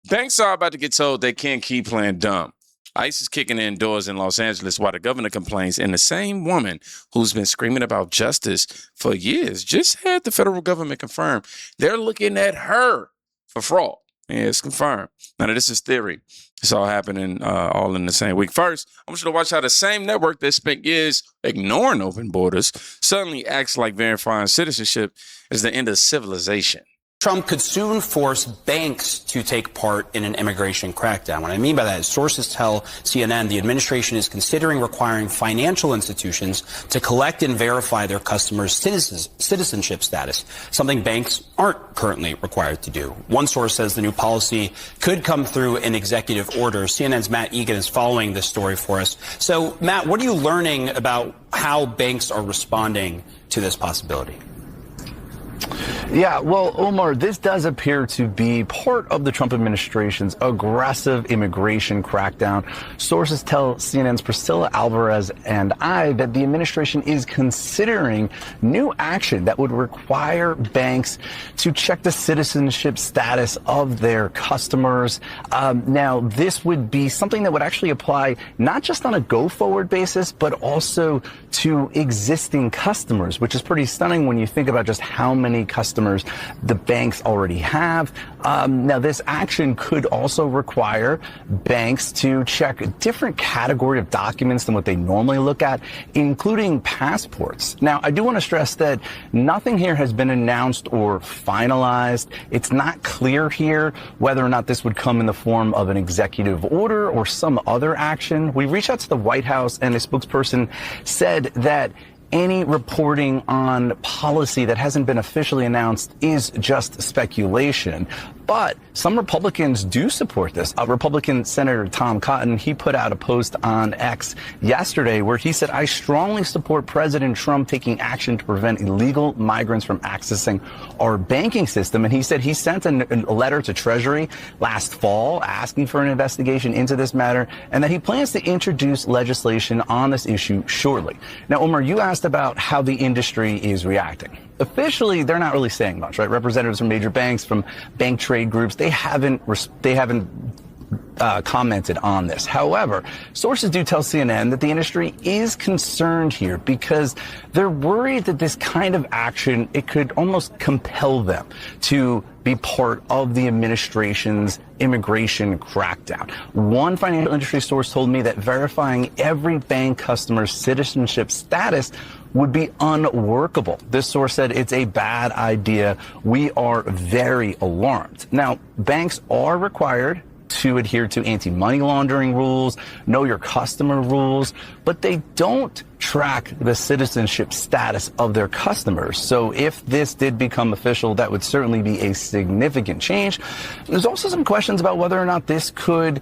Banks are about to get told they can't keep playing dumb. ICE is kicking in doors in Los Angeles while the governor complains, and the same woman who's been screaming about justice for years just had the federal government confirm they're looking at her for fraud. Yeah, it's confirmed. Now, this is theory. It's all happening all in the same week. First, I want you to watch how the same network that spent years ignoring open borders suddenly acts like verifying citizenship is the end of civilization. Trump could soon force banks to take part in an immigration crackdown. What I mean by that is sources tell CNN the administration is considering requiring financial institutions to collect and verify their customers' citizenship status, something banks aren't currently required to do. One source says the new policy could come through an executive order. CNN's Matt Egan is following this story for us. So, Matt, what are you learning about how banks are responding to this possibility? Yeah, well, Omar, this does appear to be part of the Trump administration's aggressive immigration crackdown. Sources tell CNN's Priscilla Alvarez and I that the administration is considering new action that would require banks to check the citizenship status of their customers. Now, this would be something that would actually apply not just on a go-forward basis, but also to existing customers, which is pretty stunning when you think about just how many customers the banks already have. Now, this action could also require banks to check a different category of documents than what they normally look at, including passports. Now, I do want to stress that nothing here has been announced or finalized. It's not clear here whether or not this would come in the form of an executive order or some other action. We reached out to the White House, and a spokesperson said that any reporting on policy that hasn't been officially announced is just speculation. But some Republicans do support this. Republican Senator Tom Cotton, he put out a post on X yesterday where he said, "I strongly support President Trump taking action to prevent illegal migrants from accessing our banking system." And he said he sent a letter to Treasury last fall asking for an investigation into this matter, and that he plans to introduce legislation on this issue shortly. Now, Omar, you asked about how the industry is reacting. Officially, they're not really saying much, right? Representatives from major banks, from bank trade groups, they haven't commented on this. However, sources do tell CNN that the industry is concerned here because they're worried that this kind of action, it could almost compel them to be part of the administration's immigration crackdown. One financial industry source told me that verifying every bank customer's citizenship status would be unworkable. This source said it's a bad idea. We are very alarmed. Now, banks are required to adhere to anti-money laundering rules, know your customer rules, but they don't track the citizenship status of their customers. So if this did become official, that would certainly be a significant change. There's also some questions about whether or not this could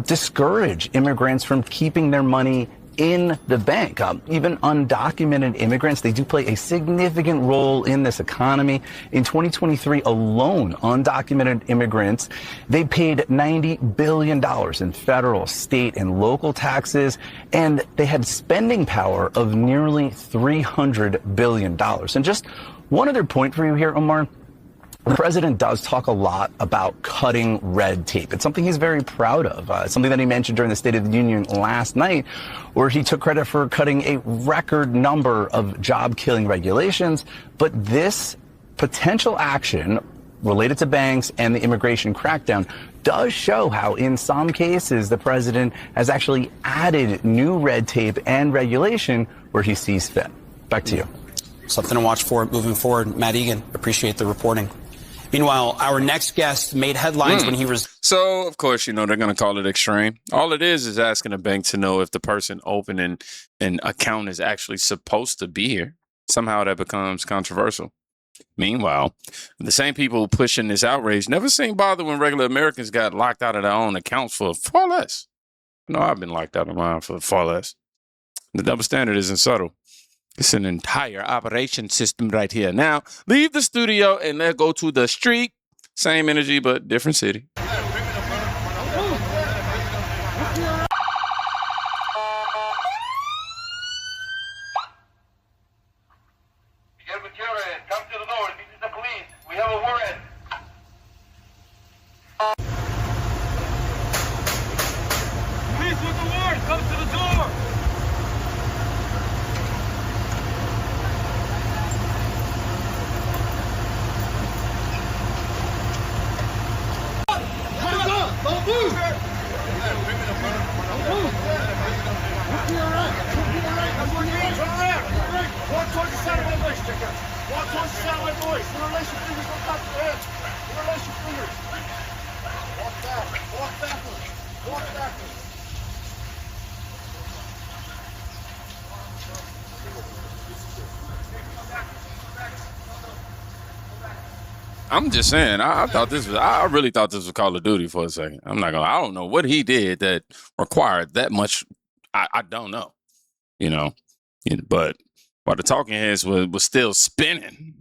discourage immigrants from keeping their money in the bank. Even undocumented immigrants, they do play a significant role in this economy. In 2023 alone, undocumented immigrants, they paid $90 billion in federal, state, and local taxes, and they had spending power of nearly $300 billion. And just one other point for you here, Omar. The president does talk a lot about cutting red tape. It's something he's very proud of. It's something that he mentioned during the State of the Union last night, where he took credit for cutting a record number of job-killing regulations. But this potential action related to banks and the immigration crackdown does show how, in some cases, the president has actually added new red tape and regulation where he sees fit. Back to you. Something to watch for moving forward. Matt Egan, appreciate the reporting. Meanwhile, our next guest made headlines when he was... So, of course, they're going to call it extreme. All it is asking a bank to know if the person opening an account is actually supposed to be here. Somehow that becomes controversial. Meanwhile, the same people pushing this outrage never seem bothered when regular Americans got locked out of their own accounts for far less. I've been locked out of mine for far less. The double standard isn't subtle. It's an entire operation system right here. Now, leave the studio and let's go to the street. Same energy, but different city. Come to the door. This is the police. We have a warrant. I'm just saying. I thought this was. I really thought this was Call of Duty for a second. I'm not gonna. I don't know what he did that required that much. I don't know. You know, but while the talking heads was still spinning,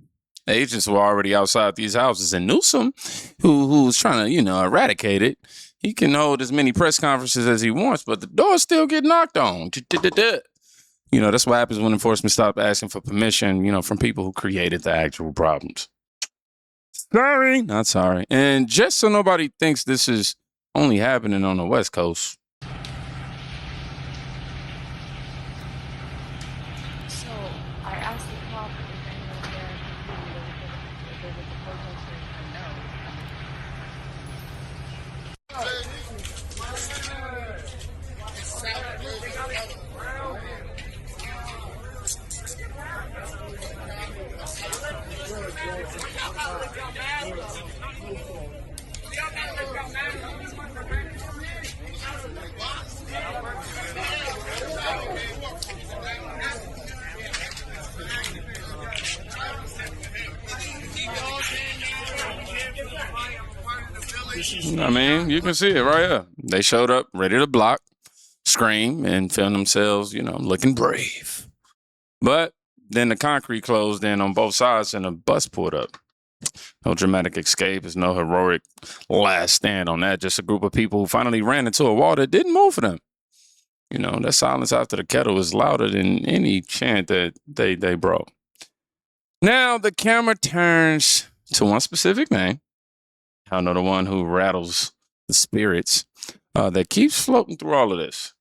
agents were already outside these houses, and Newsom, who was trying to eradicate it, he can hold as many press conferences as he wants, but the doors still get knocked on. That's what happens when enforcement stops asking for permission, from people who created the actual problems. Sorry, not sorry. And just so nobody thinks this is only happening on the West Coast. So I asked the cop if anyone there knew if there was a protester or no. I mean, you can see it right here. They showed up ready to block, scream, and film themselves, looking brave. But then the concrete closed in on both sides and a bus pulled up. No dramatic escape. There's no heroic last stand on that. Just a group of people who finally ran into a wall that didn't move for them. That silence after the kettle is louder than any chant that they broke. Now the camera turns to one specific name. I know the one who rattles the spirits that keeps floating through all of this.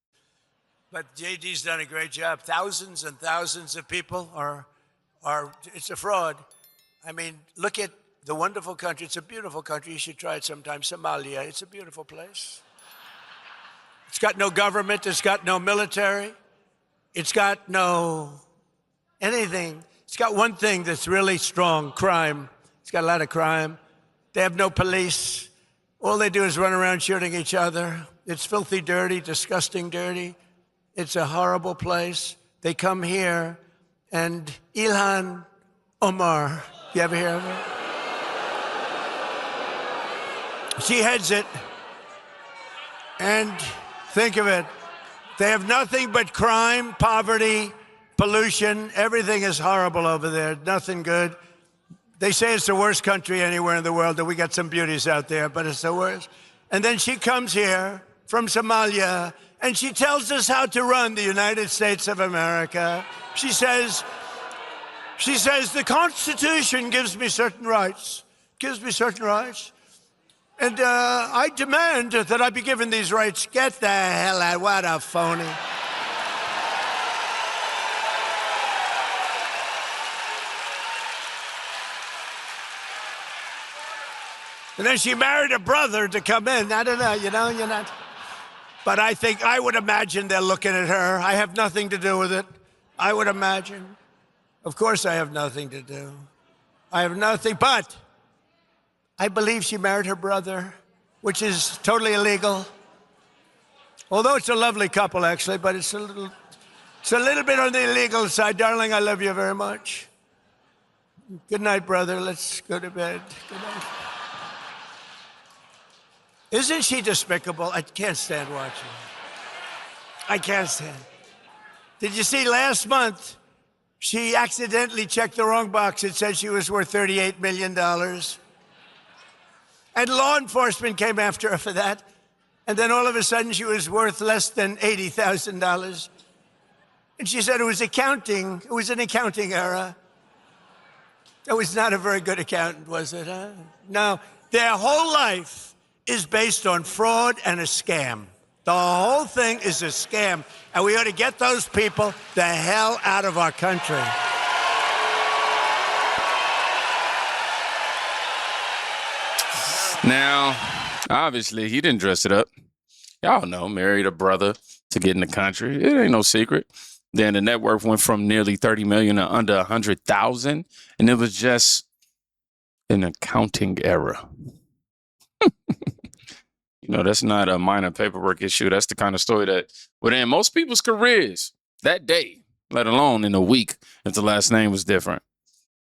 But JD's done a great job. Thousands and thousands of people are it's a fraud. I mean, look at the wonderful country. It's a beautiful country. You should try it sometime. Somalia, it's a beautiful place. It's got no government. It's got no military. It's got no anything. It's got one thing that's really strong, crime. It's got a lot of crime. They have no police. All they do is run around shooting each other. It's filthy dirty, disgusting dirty. It's a horrible place. They come here, and Ilhan Omar, you ever hear of her? She heads it. And think of it. They have nothing but crime, poverty, pollution. Everything is horrible over there. Nothing good. They say it's the worst country anywhere in the world, that we got some beauties out there, but it's the worst. And then she comes here from Somalia, and she tells us how to run the United States of America. She says, the Constitution gives me certain rights. And I demand that I be given these rights. Get the hell out. What a phony. And then she married a brother to come in. I don't know, you're not. But I would imagine they're looking at her. I have nothing to do with it. I would imagine. Of course I have nothing to do. I have nothing, but I believe she married her brother, which is totally illegal. Although it's a lovely couple, actually, but it's a little bit on the illegal side. Darling, I love you very much. Good night, brother. Let's go to bed. Good night. Isn't she despicable? I can't stand watching. I can't stand. Did you see last month, she accidentally checked the wrong box. It said she was worth $38 million. And law enforcement came after her for that. And then all of a sudden, she was worth less than $80,000. And she said it was accounting. It was an accounting error. It was not a very good accountant, was it? Huh? No, their whole life is based on fraud and a scam. The whole thing is a scam, and we ought to get those people the hell out of our country. Now, obviously, he didn't dress it up. Y'all know, married a brother to get in the country. It ain't no secret. Then the net worth went from nearly 30 million to under 100,000, and it was just an accounting error. That's not a minor paperwork issue. That's the kind of story that would end most people's careers that day, let alone in a week if the last name was different.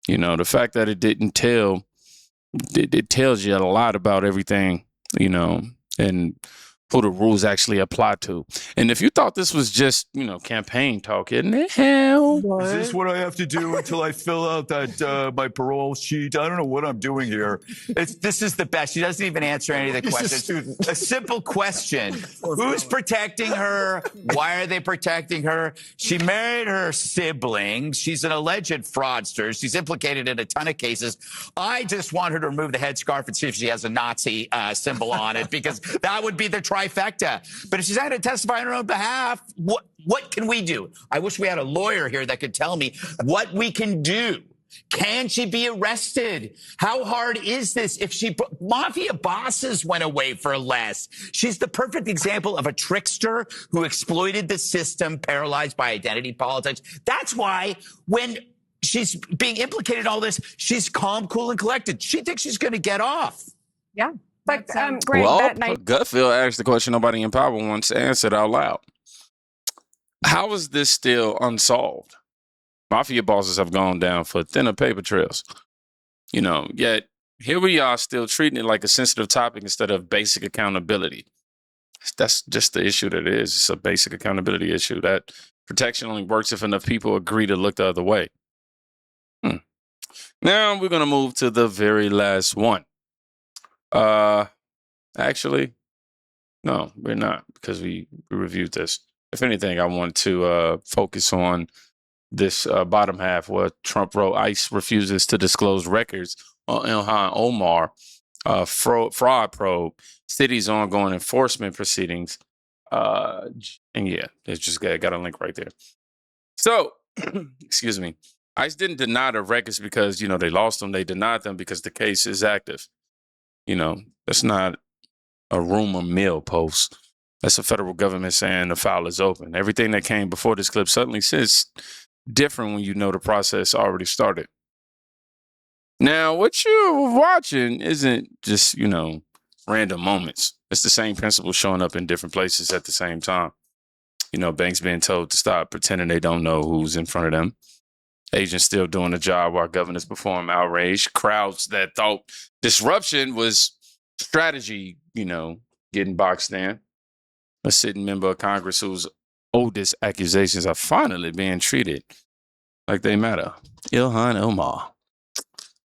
The fact that it didn't tell it tells you a lot about everything, you know, and who the rules actually apply to. And if you thought this was just, you know, campaign talk, isn't it? Hell, Is this what I have to do until I fill out that my parole sheet? I don't know what I'm doing here. This is the best. She doesn't even answer any of the He's a questions. student. A simple question. Who's protecting her? Why are they protecting her? She married her siblings. She's an alleged fraudster. She's implicated in a ton of cases. I just want her to remove the headscarf and see if she has a Nazi symbol on it, because that would be the trifecta. But if she's not going to testify on her own behalf, what can we do? I wish we had a lawyer here that could tell me what we can do. Can she be arrested? How hard is this? If mafia bosses went away for less. She's the perfect example of a trickster who exploited the system, paralyzed by identity politics. That's why when she's being implicated in all this, she's calm, cool, and collected. She thinks she's going to get off. Yeah. But Greg, well, that night. Gutfield asked the question nobody in power wants to answer it out loud. How is this still unsolved? Mafia bosses have gone down for thinner paper trails. You know, yet here we are still treating it like a sensitive topic instead of basic accountability. That's just the issue that it is. It's a basic accountability issue. That protection only works if enough people agree to look the other way. Now we're going to move to the very last one. Actually, no, we're not, because we reviewed this. If anything, I want to focus on this bottom half where Trump wrote ICE refuses to disclose records on Ilhan Omar fraud probe, city's ongoing enforcement proceedings. And yeah, it's just got a link right there. So, excuse me. ICE didn't deny the records because, you know, they lost them. They denied them because the case is active. You know, that's not a rumor mill post. That's the federal government saying the file is open. Everything that came before this clip suddenly sits different when you know the process already started. Now, what you're watching isn't just, you know, random moments. It's the same principle showing up in different places at the same time. You know, banks being told to stop pretending they don't know who's in front of them. Agents still doing the job while governors perform outrage. Crowds that thought disruption was strategy, you know, getting boxed in. A sitting member of Congress whose oldest accusations are finally being treated like they matter. Ilhan Omar.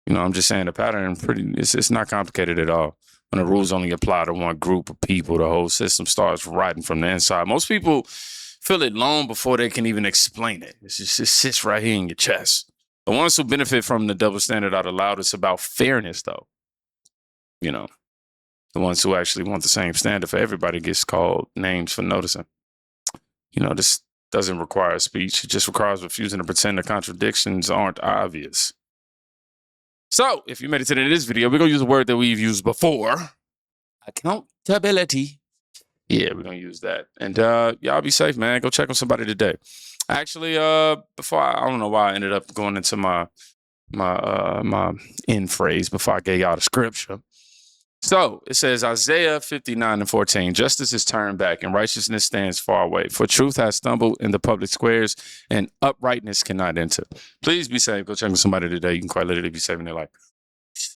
You know, I'm just saying the pattern it's not complicated at all. When the rules only apply to one group of people, the whole system starts rotting from the inside. Most people feel it long before they can even explain it. It sits right here in your chest. The ones who benefit from the double standard are the loudest about fairness, though. You know, the ones who actually want the same standard for everybody gets called names for noticing. You know, this doesn't require speech. It just requires refusing to pretend the contradictions aren't obvious. So, if you made it to the end of this video, we're going to use a word that we've used before. Accountability. Yeah, we're going to use that. And y'all be safe, man. Go check on somebody today. Actually, before I don't know why I ended up going into my end phrase before I gave y'all the scripture. So it says Isaiah 59:14, justice is turned back and righteousness stands far away. For truth has stumbled in the public squares and uprightness cannot enter. Please be safe. Go check on somebody today. You can quite literally be saving their life.